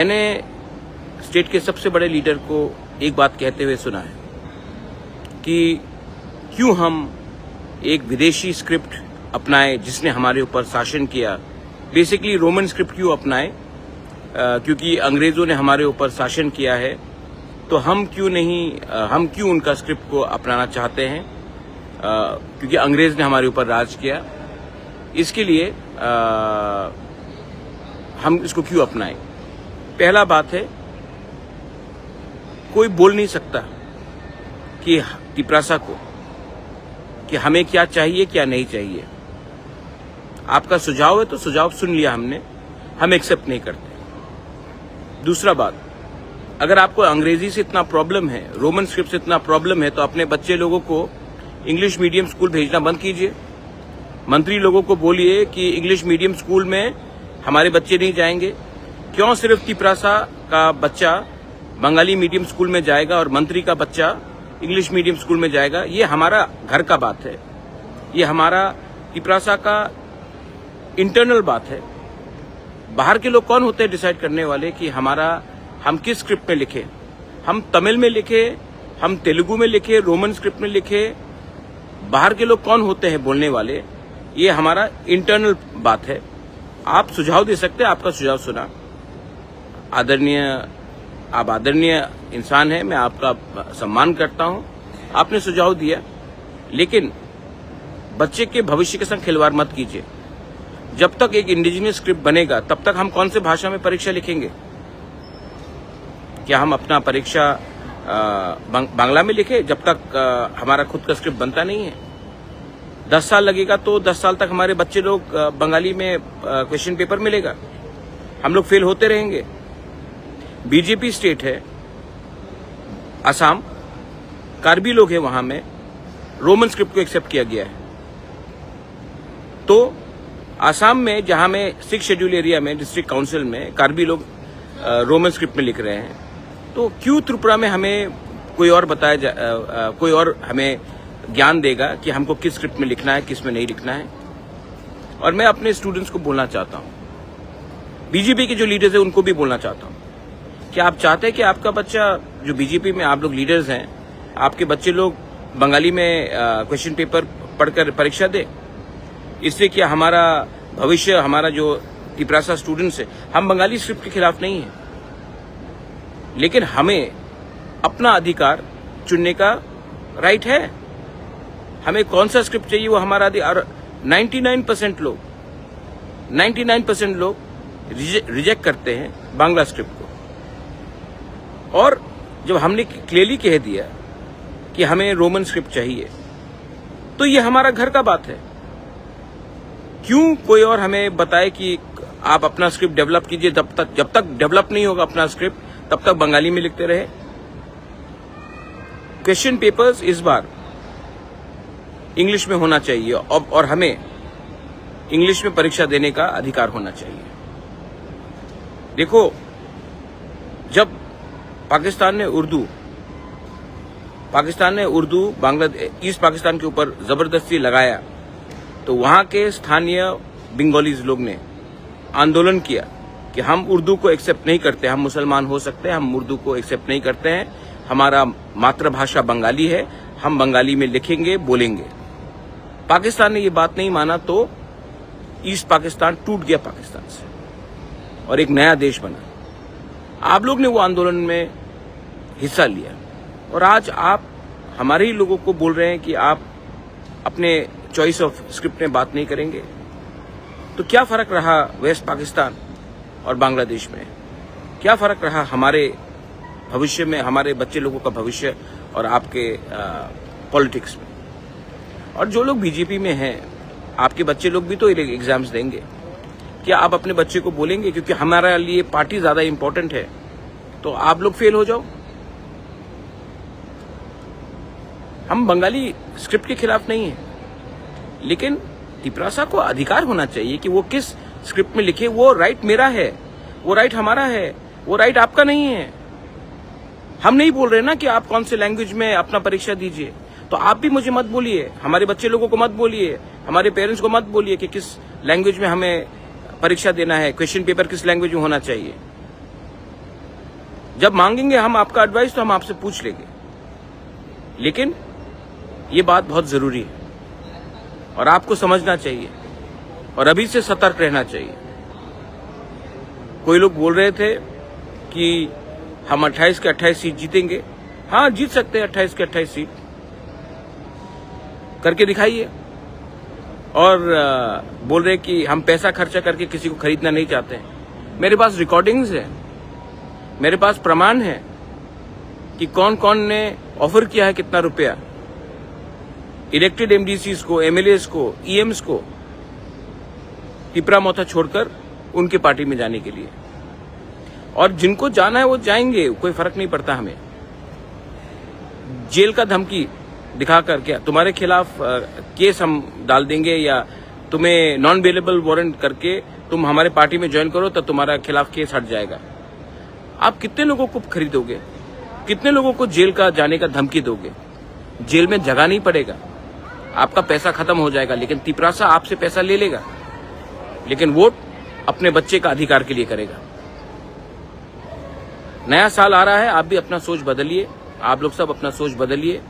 मैंने स्टेट के सबसे बड़े लीडर को एक बात कहते हुए सुना है कि क्यों हम एक विदेशी स्क्रिप्ट अपनाए जिसने हमारे ऊपर शासन किया, बेसिकली रोमन स्क्रिप्ट क्यों अपनाए, क्योंकि अंग्रेजों ने हमारे ऊपर शासन किया है तो हम क्यों उनका स्क्रिप्ट को अपनाना चाहते हैं, क्योंकि अंग्रेज ने हमारे ऊपर राज किया, इसके लिए हम इसको क्यों अपनाएं। पहला बात है, कोई बोल नहीं सकता कि तिपरासा को कि हमें क्या चाहिए क्या नहीं चाहिए। आपका सुझाव है तो सुझाव सुन लिया हमने, हम एक्सेप्ट नहीं करते। दूसरा बात, अगर आपको अंग्रेजी से इतना प्रॉब्लम है, रोमन स्क्रिप्ट से इतना प्रॉब्लम है, तो अपने बच्चे लोगों को इंग्लिश मीडियम स्कूल भेजना बंद कीजिए। मंत्री लोगों को बोलिए कि इंग्लिश मीडियम स्कूल में हमारे बच्चे नहीं जाएंगे। क्यों सिर्फ तिपरासा का बच्चा बंगाली मीडियम स्कूल में जाएगा और मंत्री का बच्चा इंग्लिश मीडियम स्कूल में जाएगा? ये हमारा घर का बात है, ये हमारा तिपरासा का इंटरनल बात है। बाहर के लोग कौन होते हैं डिसाइड करने वाले कि हम किस स्क्रिप्ट में लिखें? हम तमिल में लिखे, हम तेलुगु में लिखे, रोमन स्क्रिप्ट में लिखे, बाहर के लोग कौन होते हैं बोलने वाले? ये हमारा इंटरनल बात है। आप सुझाव दे सकते हैं, आपका सुझाव सुना। आप आदरणीय इंसान हैं, मैं आपका सम्मान करता हूं। आपने सुझाव दिया, लेकिन बच्चे के भविष्य के संग खिलवाड़ मत कीजिए। जब तक एक इंडिजिनियस स्क्रिप्ट बनेगा तब तक हम कौन से भाषा में परीक्षा लिखेंगे? क्या हम अपना परीक्षा बांग्ला में लिखे जब तक हमारा खुद का स्क्रिप्ट बनता नहीं है? 10 साल लगेगा तो 10 साल तक हमारे बच्चे लोग बंगाली में क्वेश्चन पेपर मिलेगा, हम लोग फेल होते रहेंगे। बीजेपी स्टेट है असम, कार्बी लोग हैं वहां में, रोमन स्क्रिप्ट को एक्सेप्ट किया गया है। तो असम में, जहां में 6 शेड्यूल एरिया में डिस्ट्रिक्ट काउंसिल में कार्बी लोग रोमन स्क्रिप्ट में लिख रहे हैं, तो क्यों त्रिपुरा में हमें कोई और हमें ज्ञान देगा कि हमको किस स्क्रिप्ट में लिखना है, किस में नहीं लिखना है? और मैं अपने स्टूडेंट्स को बोलना चाहता हूं, बीजेपी के जो लीडर्स हैं उनको भी बोलना चाहता हूं, क्या आप चाहते हैं कि आपका बच्चा, जो बीजेपी में आप लोग लीडर्स हैं, आपके बच्चे लोग बंगाली में क्वेश्चन पेपर पढ़कर परीक्षा दे? इससे क्या हमारा भविष्य, हमारा जो तिपरासा स्टूडेंट्स है, हम बंगाली स्क्रिप्ट के खिलाफ नहीं है, लेकिन हमें अपना अधिकार चुनने का राइट है। हमें कौन सा स्क्रिप्ट चाहिए वो हमारा अधिकार। 99% लोग रिजेक्ट करते हैं बांग्ला स्क्रिप्ट को। और जब हमने क्लियरली कह दिया कि हमें रोमन स्क्रिप्ट चाहिए, तो ये हमारा घर का बात है। क्यों कोई और हमें बताए कि आप अपना स्क्रिप्ट डेवलप कीजिए? जब तक डेवलप नहीं होगा अपना स्क्रिप्ट, तब तक बंगाली में लिखते रहे। क्वेश्चन पेपर्स इस बार इंग्लिश में होना चाहिए और हमें इंग्लिश में परीक्षा देने का अधिकार होना चाहिए। देखो, जब पाकिस्तान ने उर्दू बांग्लादेश, ईस्ट पाकिस्तान के ऊपर जबरदस्ती लगाया, तो वहां के स्थानीय बंगालीज लोग ने आंदोलन किया कि हम उर्दू को एक्सेप्ट नहीं करते, हम मुसलमान हो सकते हैं, हम उर्दू को एक्सेप्ट नहीं करते हैं, हमारा मातृभाषा बंगाली है, हम बंगाली में लिखेंगे, बोलेंगे। पाकिस्तान ने ये बात नहीं माना तो ईस्ट पाकिस्तान टूट गया पाकिस्तान से और एक नया देश बना। आप लोग ने वो आंदोलन में हिस्सा लिया और आज आप हमारे ही लोगों को बोल रहे हैं कि आप अपने चॉइस ऑफ स्क्रिप्ट में बात नहीं करेंगे। तो क्या फर्क रहा वेस्ट पाकिस्तान और बांग्लादेश में? क्या फर्क रहा हमारे भविष्य में, हमारे बच्चे लोगों का भविष्य और आपके पॉलिटिक्स में? और जो लोग बीजेपी में हैं, आपके बच्चे लोग भी तो एग्जाम्स देंगे। क्या आप अपने बच्चे को बोलेंगे क्योंकि हमारे लिए पार्टी ज्यादा इंपॉर्टेंट है तो आप लोग फेल हो जाओ? हम बंगाली स्क्रिप्ट के खिलाफ नहीं है, लेकिन तिपरासा को अधिकार होना चाहिए कि वो किस स्क्रिप्ट में लिखे। वो राइट मेरा है, वो राइट हमारा है, वो राइट आपका नहीं है। हम नहीं बोल रहे ना कि आप कौन से लैंग्वेज में अपना परीक्षा दीजिए, तो आप भी मुझे मत बोलिए, हमारे बच्चे लोगों को मत बोलिए, हमारे पेरेंट्स को मत बोलिए कि किस लैंग्वेज में हमें परीक्षा देना है, क्वेश्चन पेपर किस लैंग्वेज में होना चाहिए। जब मांगेंगे हम आपका एडवाइस तो हम आपसे पूछ लेंगे, लेकिन ये बात बहुत जरूरी है और आपको समझना चाहिए और अभी से सतर्क रहना चाहिए। कोई लोग बोल रहे थे कि हम 28 के 28 सीट जीतेंगे। हाँ, जीत सकते हैं 28 के 28 सीट, करके दिखाइए। और बोल रहे कि हम पैसा खर्चा करके किसी को खरीदना नहीं चाहते हैं। मेरे पास रिकॉर्डिंग्स है, मेरे पास प्रमाण है कि कौन कौन ने ऑफर किया है कितना रुपया इलेक्टेड एमडीसीज को, एमएलएस को, ईएम्स को तिपरा मोथा छोड़कर उनके पार्टी में जाने के लिए। और जिनको जाना है वो जाएंगे, कोई फर्क नहीं पड़ता हमें। जेल का धमकी दिखाकर क्या तुम्हारे खिलाफ केस हम डाल देंगे या तुम्हें नॉन बेलेबल वारंट करके तुम हमारे पार्टी में ज्वाइन करो तो तुम्हारा खिलाफ केस हट जाएगा। आप कितने लोगों को खरीदोगे? कितने लोगों को जेल का जाने का धमकी दोगे? जेल में जगह नहीं पड़ेगा, आपका पैसा खत्म हो जाएगा, लेकिन तिपरासा आपसे पैसा ले लेगा, लेकिन वोट अपने बच्चे का अधिकार के लिए करेगा। नया साल आ रहा है, आप भी अपना सोच बदलिए, आप लोग सब अपना सोच बदलिए।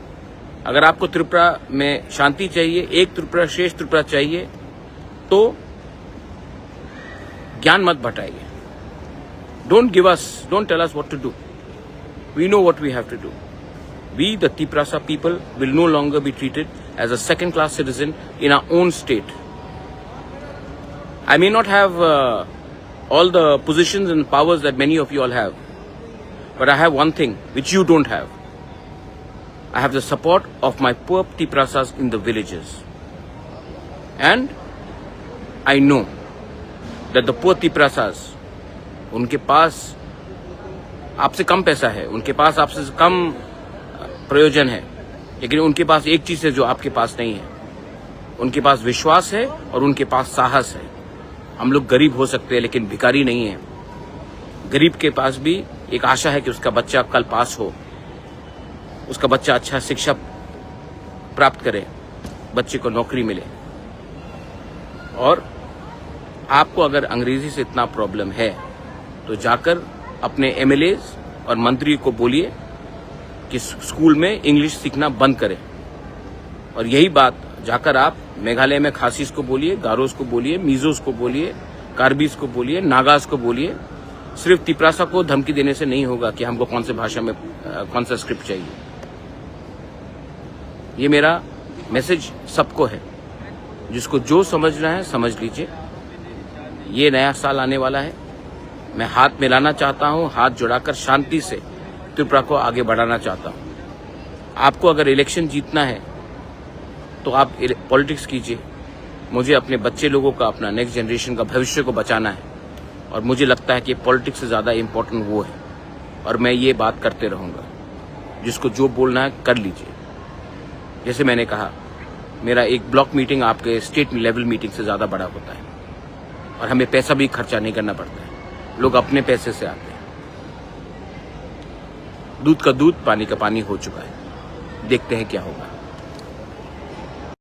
अगर आपको त्रिपुरा में शांति चाहिए, एक त्रिपुरा श्रेष्ठ त्रिपुरा चाहिए, तो ज्ञान मत बटाइए। Don't tell us what to do. We know what we have to do. We, the Tiprasa people, will no longer be treated as a second-class citizen in our own state. I may not have all the positions and powers that many of you all have, but I have one thing which you don't have. I have the support of my poor Tiprasas in the villages. And I know that the poor Tiprasas, उनके पास आपसे कम पैसा है, उनके पास आपसे कम प्रयोजन है, लेकिन उनके पास एक चीज है जो आपके पास नहीं है। उनके पास विश्वास है और उनके पास साहस है। हम लोग गरीब हो सकते हैं लेकिन भिखारी नहीं है। गरीब के पास भी एक आशा है कि उसका बच्चा कल पास हो, उसका बच्चा अच्छा शिक्षा प्राप्त करे, बच्चे को नौकरी मिले। और आपको अगर अंग्रेजी से इतना प्रॉब्लम है तो जाकर अपने एमएलएज और मंत्री को बोलिए कि स्कूल में इंग्लिश सीखना बंद करें। और यही बात जाकर आप मेघालय में खासीस को बोलिए, गारोस को बोलिए, मिजोस को बोलिए, कार्बीस को बोलिए, नागास को बोलिए। सिर्फ तिपरासा को धमकी देने से नहीं होगा कि हमको कौन से भाषा में कौन सा स्क्रिप्ट चाहिए। ये मेरा मैसेज सबको है, जिसको जो समझना है समझ लीजिए। ये नया साल आने वाला है, मैं हाथ मिलाना चाहता हूँ, हाथ जुड़ाकर शांति से त्रिपुरा को आगे बढ़ाना चाहता हूँ। आपको अगर इलेक्शन जीतना है तो आप पॉलिटिक्स कीजिए। मुझे अपने बच्चे लोगों का, अपना नेक्स्ट जनरेशन का भविष्य को बचाना है, और मुझे लगता है कि पॉलिटिक्स से ज़्यादा इम्पोर्टेंट वो है, और मैं ये बात करते रहूँगा। जिसको जो बोलना है कर लीजिए। जैसे मैंने कहा, मेरा एक ब्लॉक मीटिंग आपके स्टेट लेवल मीटिंग से ज़्यादा बड़ा होता है, और हमें पैसा भी खर्चा नहीं करना पड़ता है। लोग अपने पैसे से आते हैं। दूध का दूध, पानी का पानी हो चुका है। देखते हैं क्या होगा।